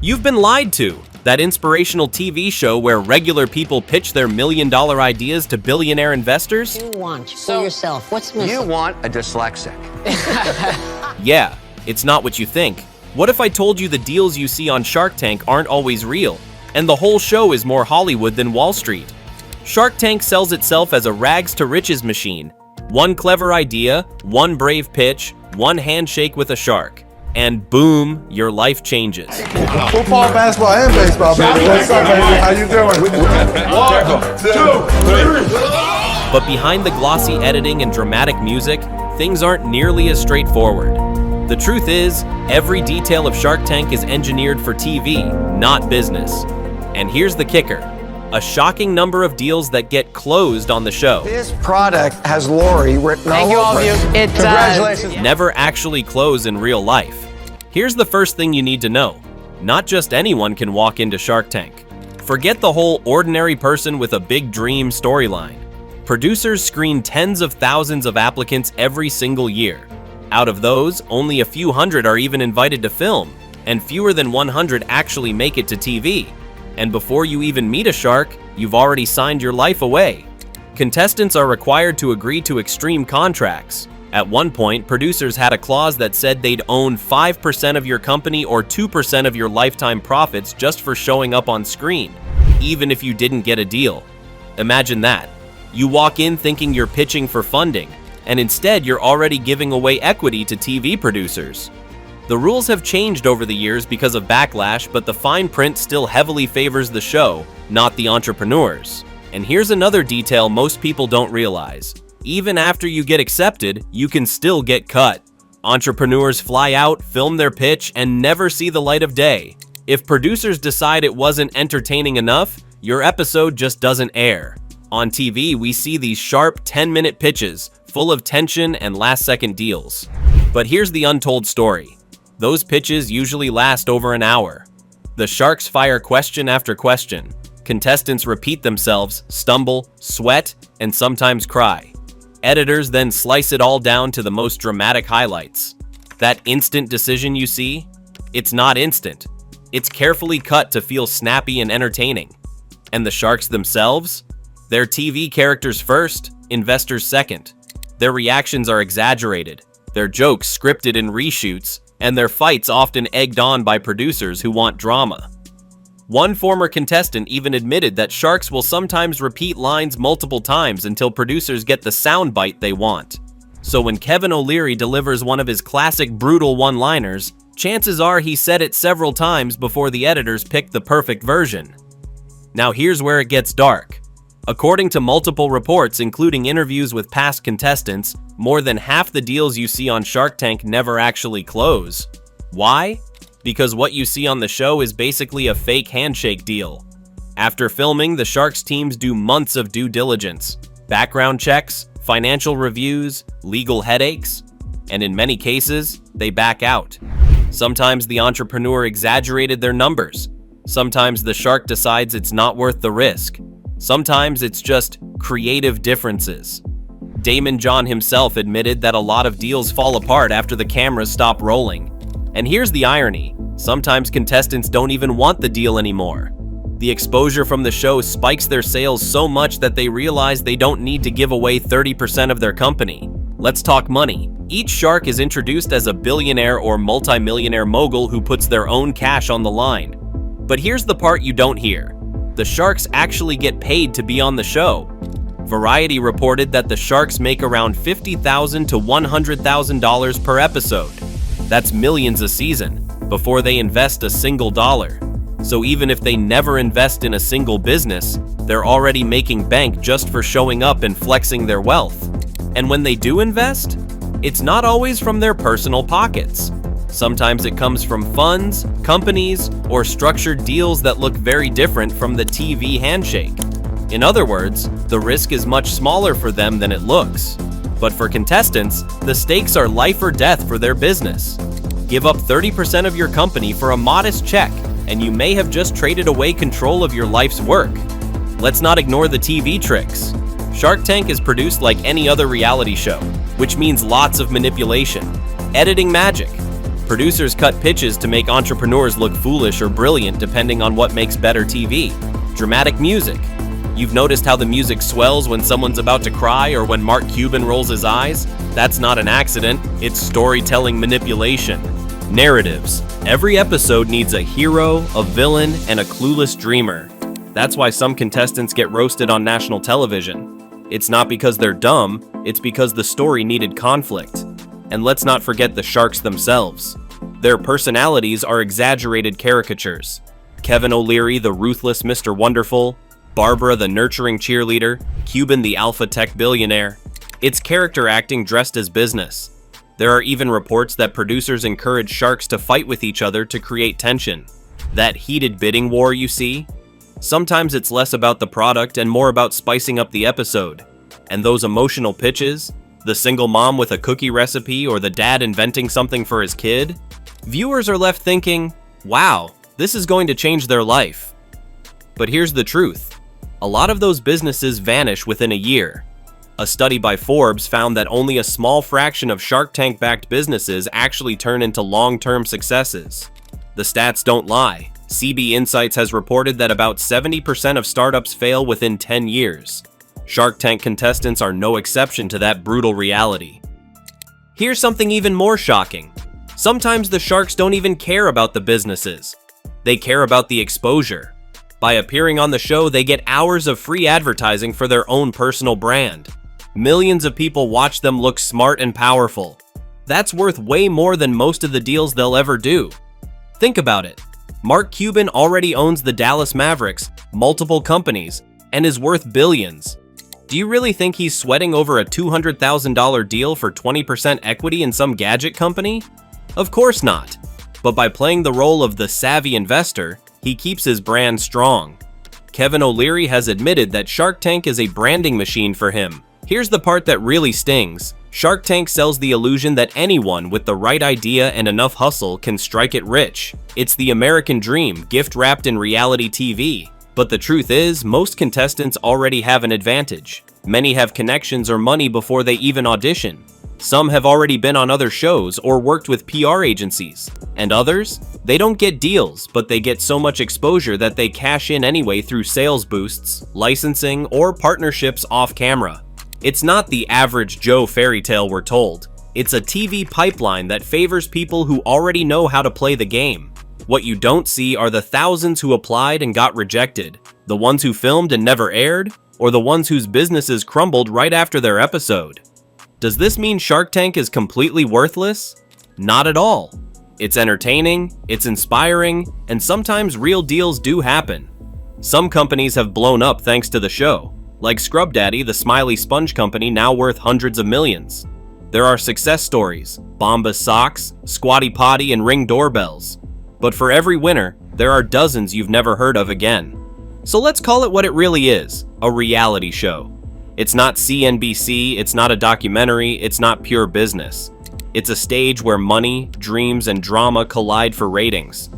You've been lied to. That inspirational TV show where regular people pitch their million-dollar ideas to billionaire investors? You want for yourself. What's missing? You want a dyslexic. Yeah, it's not what you think. What if I told you the deals you see on Shark Tank aren't always real, and the whole show is more Hollywood than Wall Street? Shark Tank sells itself as a rags-to-riches machine. One clever idea, one brave pitch, one handshake with a shark, and boom, your life changes. Football, basketball, and baseball, baby. What's up, baby? How you doing? 1, 2, 3. But behind the glossy editing and dramatic music, things aren't nearly as straightforward. The truth is, every detail of Shark Tank is engineered for TV, not business. And here's the kicker: a shocking number of deals that get closed on the show This product has Lori written all over it. It Congratulations. never actually close in real life. Here's the first thing you need to know. Not just anyone can walk into Shark Tank. Forget the whole ordinary person with a big dream storyline. Producers screen tens of thousands of applicants every single year. Out of those, only a few hundred are even invited to film, and fewer than 100 actually make it to TV. And before you even meet a shark, you've already signed your life away. Contestants are required to agree to extreme contracts. At one point, producers had a clause that said they'd own 5% of your company or 2% of your lifetime profits just for showing up on screen, even if you didn't get a deal. Imagine that. You walk in thinking you're pitching for funding, and instead you're already giving away equity to TV producers. The rules have changed over the years because of backlash, but the fine print still heavily favors the show, not the entrepreneurs. And here's another detail most people don't realize. Even after you get accepted, you can still get cut. Entrepreneurs fly out, film their pitch, and never see the light of day. If producers decide it wasn't entertaining enough, your episode just doesn't air. On TV, we see these sharp 10-minute pitches, full of tension and last-second deals. But here's the untold story. Those pitches usually last over an hour. The sharks fire question after question. Contestants repeat themselves, stumble, sweat, and sometimes cry. Editors then slice it all down to the most dramatic highlights. That instant decision you see? It's not instant. It's carefully cut to feel snappy and entertaining. And the sharks themselves? They're TV characters first, investors second. Their reactions are exaggerated, their jokes scripted in reshoots, and their fights often egged on by producers who want drama. One former contestant even admitted that sharks will sometimes repeat lines multiple times until producers get the soundbite they want. So when Kevin O'Leary delivers one of his classic brutal one-liners, chances are he said it several times before the editors picked the perfect version. Now here's where it gets dark. According to multiple reports, including interviews with past contestants, more than half the deals you see on Shark Tank never actually close. Why? Because what you see on the show is basically a fake handshake deal. After filming, the Sharks teams do months of due diligence, background checks, financial reviews, legal headaches, and in many cases, they back out. Sometimes the entrepreneur exaggerated their numbers. Sometimes the shark decides it's not worth the risk. Sometimes it's just creative differences. Damon John himself admitted that a lot of deals fall apart after the cameras stop rolling. And here's the irony. Sometimes contestants don't even want the deal anymore. The exposure from the show spikes their sales so much that they realize they don't need to give away 30% of their company. Let's talk money. Each shark is introduced as a billionaire or multimillionaire mogul who puts their own cash on the line. But here's the part you don't hear. The sharks actually get paid to be on the show. Variety reported that the sharks make around $50,000 to $100,000 per episode. That's millions a season, before they invest a single dollar. So even if they never invest in a single business, they're already making bank just for showing up and flexing their wealth. And when they do invest, it's not always from their personal pockets. Sometimes it comes from funds, companies, or structured deals that look very different from the TV handshake. In other words, the risk is much smaller for them than it looks. But for contestants, the stakes are life or death for their business. Give up 30% of your company for a modest check, and you may have just traded away control of your life's work. Let's not ignore the TV tricks. Shark Tank is produced like any other reality show, which means lots of manipulation, editing magic, Producers cut pitches to make entrepreneurs look foolish or brilliant depending on what makes better TV. Dramatic music. You've noticed how the music swells when someone's about to cry or when Mark Cuban rolls his eyes? That's not an accident, it's storytelling manipulation. Narratives. Every episode needs a hero, a villain, and a clueless dreamer. That's why some contestants get roasted on national television. It's not because they're dumb, it's because the story needed conflict. And let's not forget the sharks themselves. Their personalities are exaggerated caricatures. Kevin O'Leary, the ruthless Mr. Wonderful, Barbara, the nurturing cheerleader, Cuban, the alpha tech billionaire. It's character acting dressed as business. There are even reports that producers encourage sharks to fight with each other to create tension. That heated bidding war, you see? Sometimes it's less about the product and more about spicing up the episode. And those emotional pitches, the single mom with a cookie recipe or the dad inventing something for his kid, viewers are left thinking, wow, this is going to change their life. But here's the truth. A lot of those businesses vanish within a year. A study by Forbes found that only a small fraction of Shark Tank-backed businesses actually turn into long-term successes. The stats don't lie. CB Insights has reported that about 70% of startups fail within 10 years. Shark Tank contestants are no exception to that brutal reality. Here's something even more shocking. Sometimes the sharks don't even care about the businesses. They care about the exposure. By appearing on the show, they get hours of free advertising for their own personal brand. Millions of people watch them look smart and powerful. That's worth way more than most of the deals they'll ever do. Think about it. Mark Cuban already owns the Dallas Mavericks, multiple companies, and is worth billions. Do you really think he's sweating over a $200,000 deal for 20% equity in some gadget company? Of course not. But by playing the role of the savvy investor, he keeps his brand strong. Kevin O'Leary has admitted that Shark Tank is a branding machine for him. Here's the part that really stings. Shark Tank sells the illusion that anyone with the right idea and enough hustle can strike it rich. It's the American dream, gift-wrapped in reality TV. But the truth is, most contestants already have an advantage. Many have connections or money before they even audition. Some have already been on other shows or worked with PR agencies. And others? They don't get deals, but they get so much exposure that they cash in anyway through sales boosts, licensing, or partnerships off camera. It's not the average Joe fairy tale we're told. It's a TV pipeline that favors people who already know how to play the game. What you don't see are the thousands who applied and got rejected, the ones who filmed and never aired, or the ones whose businesses crumbled right after their episode. Does this mean Shark Tank is completely worthless? Not at all. It's entertaining, it's inspiring, and sometimes real deals do happen. Some companies have blown up thanks to the show, like Scrub Daddy, the Smiley Sponge company now worth hundreds of millions. There are success stories, Bombas socks, Squatty Potty, and Ring doorbells. But for every winner, there are dozens you've never heard of again. So let's call it what it really is, a reality show. It's not CNBC, it's not a documentary, it's not pure business. It's a stage where money, dreams, and drama collide for ratings.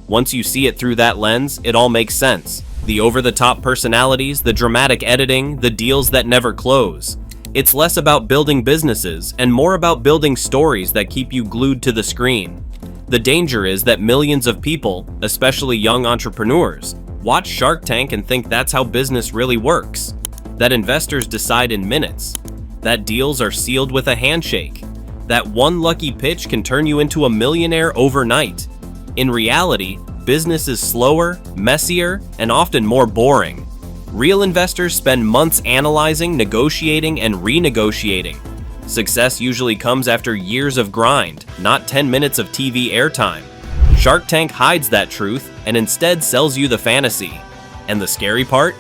Once you see it through that lens, it all makes sense. The over-the-top personalities, the dramatic editing, the deals that never close. It's less about building businesses and more about building stories that keep you glued to the screen. The danger is that millions of people, especially young entrepreneurs, watch Shark Tank and think that's how business really works. That investors decide in minutes. That deals are sealed with a handshake. That one lucky pitch can turn you into a millionaire overnight. In reality, business is slower, messier, and often more boring. Real investors spend months analyzing, negotiating, and renegotiating. Success usually comes after years of grind, not 10 minutes of TV airtime. Shark Tank hides that truth and instead sells you the fantasy. And the scary part?